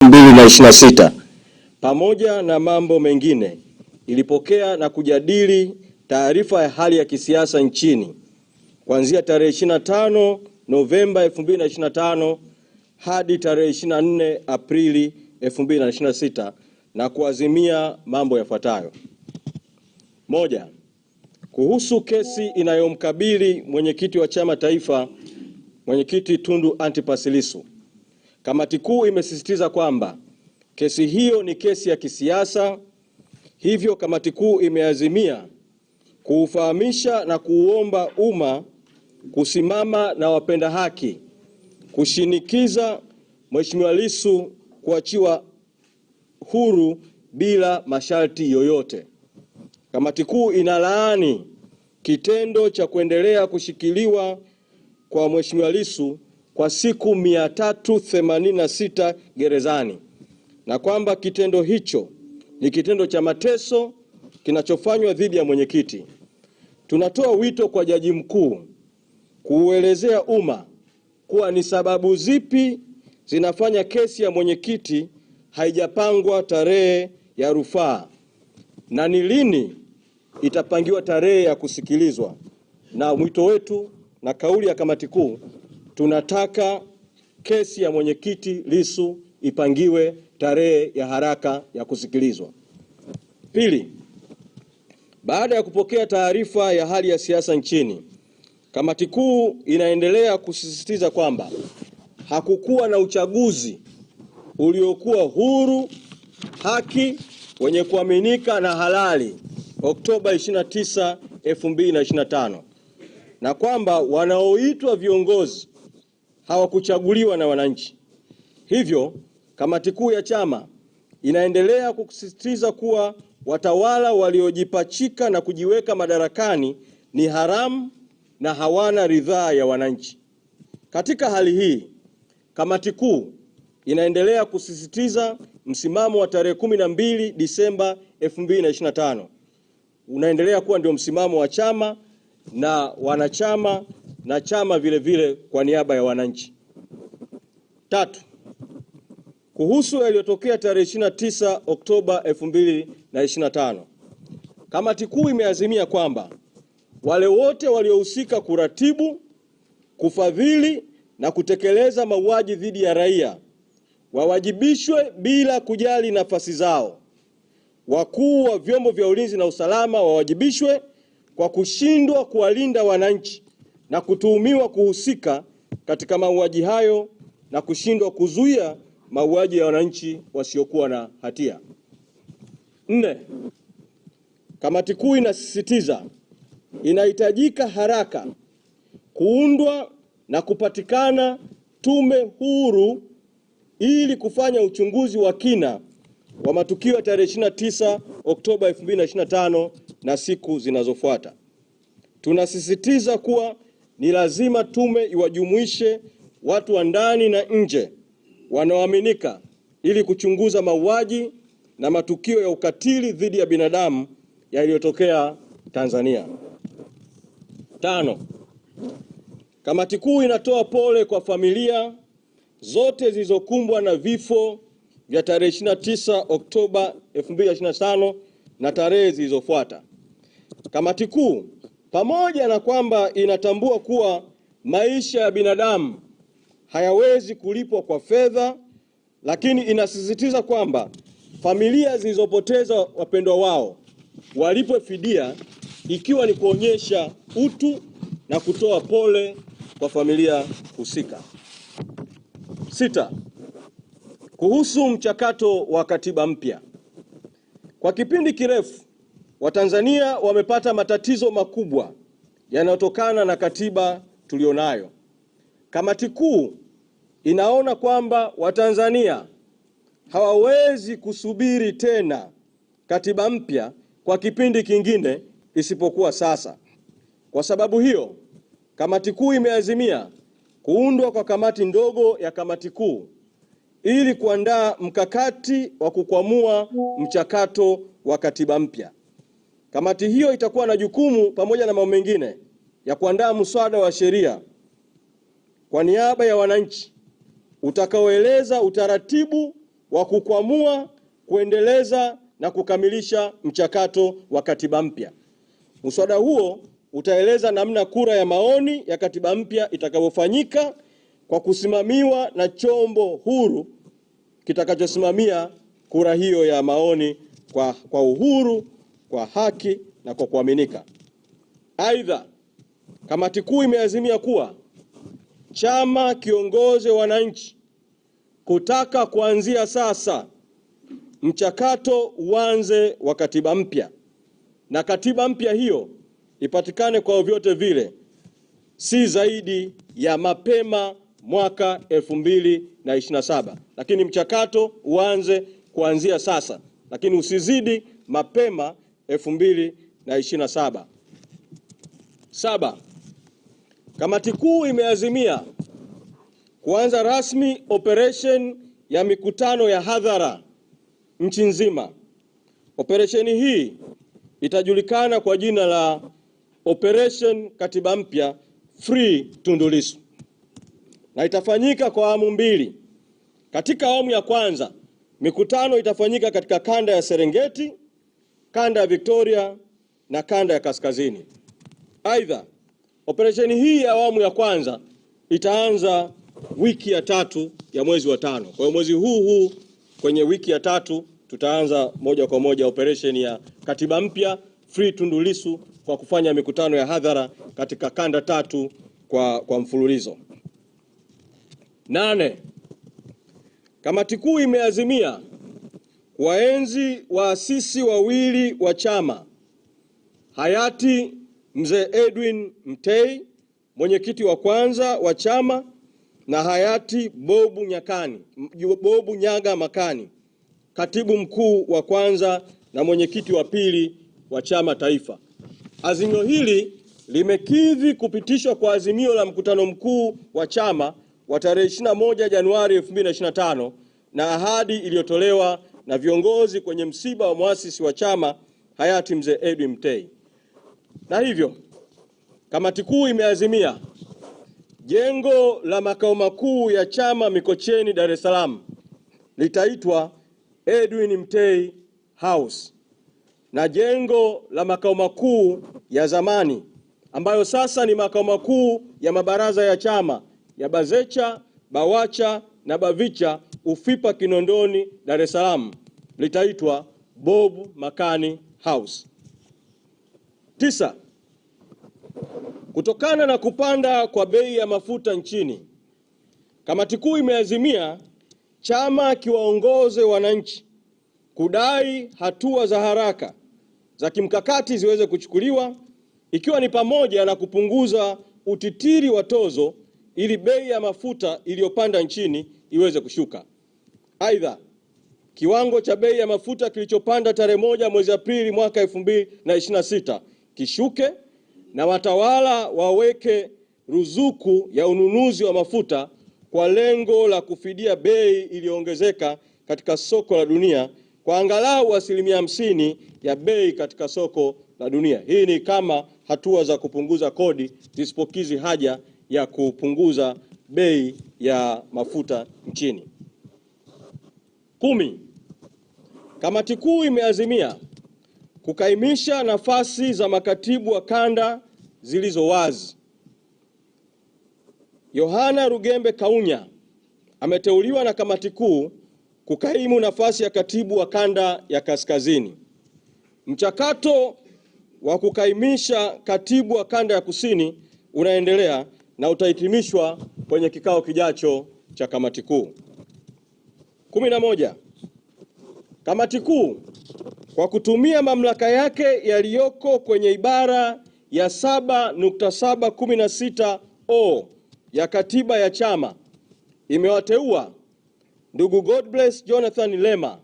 2026. Pamoja na mambo mengine, ilipokea na kujadili taarifa ya hali ya kisiasa nchini kuanzia tarehe 25 Novemba 2025 hadi tarehe 24 Aprili 2026 na kuazimia mambo yafuatayo. Moja, kuhusu kesi inayomkabili mwenyekiti wa chama taifa, Mwenyekiti Tundu Antipas Lissu. Kamati kuu imesisitiza kwamba kesi hiyo ni kesi ya kisiasa, hivyo kamati kuu imeazimia kuufahamisha na kuuomba umma kusimama na wapenda haki kushinikiza Mheshimiwa Lissu kuachiwa huru bila masharti yoyote. Kamati kuu inalaani kitendo cha kuendelea kushikiliwa kwa Mheshimiwa Lissu kwa siku 386 gerezani na kwamba kitendo hicho ni kitendo cha mateso kinachofanywa dhidi ya mwenyekiti. Tunatoa wito kwa Jaji Mkuu kuuelezea umma kuwa ni sababu zipi zinafanya kesi ya mwenyekiti haijapangwa tarehe ya rufaa na ni lini itapangiwa tarehe ya kusikilizwa. Na mwito wetu na kauli ya kamati kuu, tunataka kesi ya mwenyekiti Lissu ipangiwe tarehe ya haraka ya kusikilizwa. Pili, baada ya kupokea taarifa ya hali ya siasa nchini, kamati kuu inaendelea kusisitiza kwamba hakukuwa na uchaguzi uliokuwa huru, haki, wenye kuaminika na halali Oktoba 29, 2025 na kwamba wanaoitwa viongozi hawakuchaguliwa na wananchi. Hivyo, kamati kuu ya chama inaendelea kusisitiza kuwa watawala waliojipachika na kujiweka madarakani ni haramu na hawana ridhaa ya wananchi. Katika hali hii, kamati kuu inaendelea kusisitiza msimamo wa tarehe 12 Disemba 2025 unaendelea kuwa ndio msimamo wa chama na wanachama na chama vile vile kwa niaba ya wananchi. Tatu, kuhusu yaliyotokea tarehe 29 Oktoba 2025, kamati kuu imeazimia kwamba wale wote waliohusika kuratibu, kufadhili na kutekeleza mauaji dhidi ya raia wawajibishwe bila kujali nafasi zao. Wakuu wa vyombo vya ulinzi na usalama wawajibishwe kwa kushindwa kuwalinda wananchi na kutuhumiwa kuhusika katika mauaji hayo na kushindwa kuzuia mauaji ya wananchi wasiokuwa na hatia. Nne, kamati kuu inasisitiza inahitajika haraka kuundwa na kupatikana tume huru ili kufanya uchunguzi wa kina wa matukio ya tarehe 29 Oktoba 2025 na siku zinazofuata. Tunasisitiza kuwa ni lazima tume iwajumuishe watu wa ndani na nje wanaoaminika ili kuchunguza mauaji na matukio ya ukatili dhidi ya binadamu yaliyotokea Tanzania. Tano, kamati kuu inatoa pole kwa familia zote zilizokumbwa na vifo vya tarehe 29 Oktoba 2025 na tarehe zilizofuata. Kamati kuu, pamoja na kwamba inatambua kuwa maisha ya binadamu hayawezi kulipwa kwa fedha, lakini inasisitiza kwamba familia zilizopoteza wapendwa wao walipwe fidia, ikiwa ni kuonyesha utu na kutoa pole kwa familia husika. Sita, kuhusu mchakato wa katiba mpya. Kwa kipindi kirefu, Watanzania wamepata matatizo makubwa yanayotokana na katiba tulionayo. Kamati kuu inaona kwamba Watanzania hawawezi kusubiri tena katiba mpya kwa kipindi kingine isipokuwa sasa. Kwa sababu hiyo, kamati kuu imeazimia kuundwa kwa kamati ndogo ya kamati kuu ili kuandaa mkakati wa kukwamua mchakato wa katiba mpya. Kamati hiyo itakuwa na jukumu pamoja na mambo mengine ya kuandaa mswada wa sheria kwa niaba ya wananchi utakaoeleza utaratibu wa kukwamua, kuendeleza na kukamilisha mchakato wa katiba mpya. Muswada huo utaeleza namna kura ya maoni ya katiba mpya itakavyofanyika kwa kusimamiwa na chombo huru kitakachosimamia kura hiyo ya maoni kwa uhuru, kwa haki na kwa kuaminika. Aidha, kamati kuu imeazimia kuwa chama kiongoze wananchi kutaka kuanzia sasa mchakato uanze wa katiba mpya, na katiba mpya hiyo ipatikane kwa vyovyote vile si zaidi ya mapema mwaka 2027, lakini mchakato uanze kuanzia sasa, lakini usizidi mapema 2027. 7. Kamati kuu imeazimia kuanza rasmi operation ya mikutano ya hadhara nchi nzima. Operesheni hii itajulikana kwa jina la Operation Katiba Mpya Free Tundu Lissu na itafanyika kwa awamu mbili. Katika awamu ya kwanza, mikutano itafanyika katika kanda ya Serengeti, kanda ya Victoria na kanda ya Kaskazini. Aidha, operesheni hii ya awamu ya kwanza itaanza wiki ya 3 ya mwezi wa 5. Kwa hiyo mwezi huu kwenye wiki ya 3 tutaanza moja kwa moja operesheni ya Katiba Mpya Free Tundu Lissu kwa kufanya mikutano ya hadhara katika kanda 3 kwa mfululizo. 8. Kamati kuu imeazimia kuwaenzi waasisi wawili wa chama, hayati Mzee Edwin Mtei, mwenyekiti wa kwanza wa chama, na hayati Bobu Nyaga Makani, katibu mkuu wa kwanza na mwenyekiti wa pili wa chama taifa. Azimio hili limekidhi kupitishwa kwa azimio la mkutano mkuu wa chama wa tarehe 21 Januari 2025 na ahadi iliyotolewa na viongozi kwenye msiba wa muasisi wa chama hayati Mzee Edwin Mtei. Na hivyo kamati kuu imeazimia jengo la makao makuu ya chama Mikocheni, Dar es Salaam litaitwa Edwin Mtei House, na jengo la makao makuu ya zamani ambayo sasa ni makao makuu ya mabaraza ya chama ya Bazecha, Bawacha na Bavicha Ufipa Kinondoni, Dar es Salaam litaitwa Bob Makani House. 9. Kutokana na kupanda kwa bei ya mafuta nchini, kamati kuu imeazimia chama kiwaongoze wananchi kudai hatua za haraka za kimkakati ziweze kuchukuliwa, ikiwa ni pamoja na kupunguza utitiri wa tozo ili bei ya mafuta iliyopanda nchini iweze kushuka. Aidha, kiwango cha bei ya mafuta kilichopanda tarehe 1 mwezi Aprili mwaka 2026 kishuke, na watawala waweke ruzuku ya ununuzi wa mafuta kwa lengo la kufidia bei iliyoongezeka katika soko la dunia kwa angalau 50% ya bei katika soko la dunia. Hii ni kama hatua za kupunguza kodi zisipokizi haja ya kupunguza bei ya mafuta nchini. 10. Kamati kuu imeazimia kukaimisha nafasi za makatibu wa kanda zilizo wazi. Yohana Rugembe Kaunya ameteuliwa na kamati kuu kukaimu nafasi ya katibu wa kanda ya Kaskazini. Mchakato wa kukaimisha katibu wa kanda ya Kusini unaendelea na utahitimishwa kwenye kikao kijacho cha kamati kuu. 11. Kamati kuu kwa kutumia mamlaka yake yaliyoko kwenye ibara ya 7.716(o) ya katiba ya chama imewateua ndugu Godbless Jonathan Lema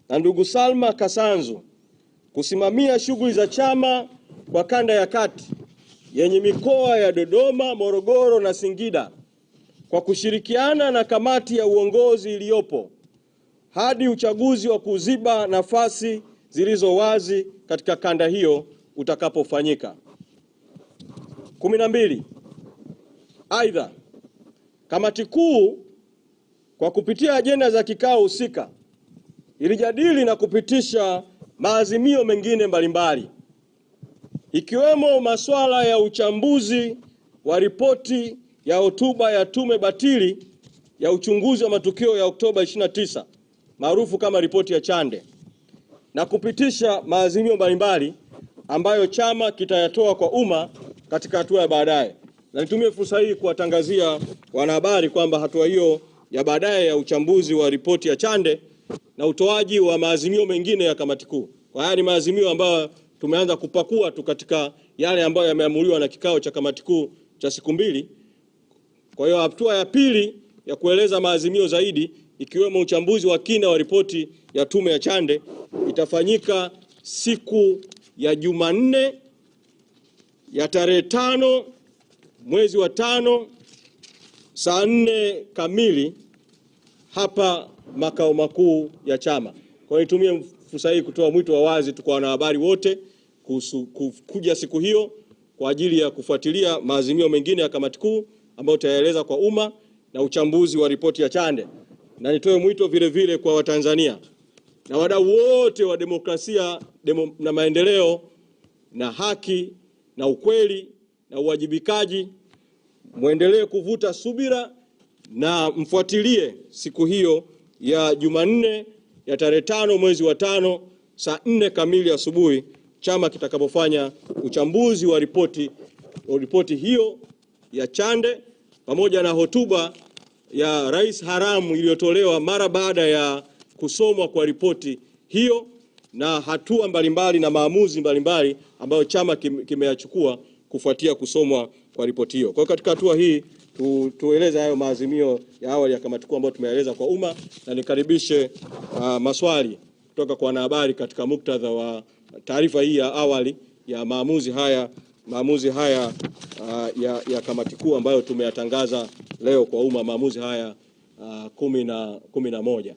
na ndugu Salma Kasanzu kusimamia shughuli za chama kwa kanda ya kati yenye mikoa ya Dodoma, Morogoro na Singida kwa kushirikiana na kamati ya uongozi iliyopo hadi uchaguzi wa kuziba nafasi zilizo wazi katika kanda hiyo utakapofanyika. 12. Aidha, kamati kuu kwa kupitia ajenda za kikao husika ilijadili na kupitisha maazimio mengine mbalimbali ikiwemo masuala ya uchambuzi wa ripoti ya hotuba ya tume batili ya uchunguzi wa matukio ya Oktoba 29 maarufu kama ripoti ya Chande, na kupitisha maazimio mbalimbali ambayo chama kitayatoa kwa umma katika hatua ya baadaye. Na nitumie fursa hii kuwatangazia wanahabari kwamba hatua hiyo ya baadaye ya uchambuzi wa ripoti ya Chande na utoaji wa maazimio mengine ya kamati kuu, kwa haya ni maazimio ambayo tumeanza kupakua tu katika yale ambayo yameamuliwa na kikao cha kamati kuu cha siku 2. Kwa hiyo hatua ya pili ya kueleza maazimio zaidi ikiwemo uchambuzi wa kina wa ripoti ya tume ya Chande itafanyika siku ya Jumanne ya tarehe 5 mwezi wa 5 saa 4 kamili hapa makao makuu ya chama. Kwa hiyo nitumie fursa hii kutoa mwito wa wazi kwa wanahabari wote kuja siku hiyo kwa ajili ya kufuatilia maazimio mengine ya kamati kuu ambayo tutayaeleza kwa umma na uchambuzi wa ripoti ya Chande. Na nitoe mwito vile vile kwa Watanzania na wadau wote wa demokrasia na maendeleo na haki na ukweli na uwajibikaji, muendelee kuvuta subira na mfuatilie siku hiyo ya Jumanne ya tarehe 5 mwezi wa 5 saa 4 kamili asubuhi chama kitakapofanya uchambuzi wa ripoti hiyo ya Chande pamoja na hotuba ya Rais haramu iliyotolewa mara baada ya kusomwa kwa ripoti hiyo na hatua mbalimbali na maamuzi mbalimbali ambayo chama kimeyachukua kufuatia kusomwa kwa ripoti hiyo. Kwa hiyo katika hatua hii tueleze hayo maazimio ya awali ya kamati kuu ambayo tumeeleza kwa umma, na nikaribishe maswali kutoka kwa wanahabari katika muktadha wa taarifa hii ya awali ya maamuzi haya ya kamati kuu ambayo tumeyatangaza leo kwa umma, maamuzi haya 11.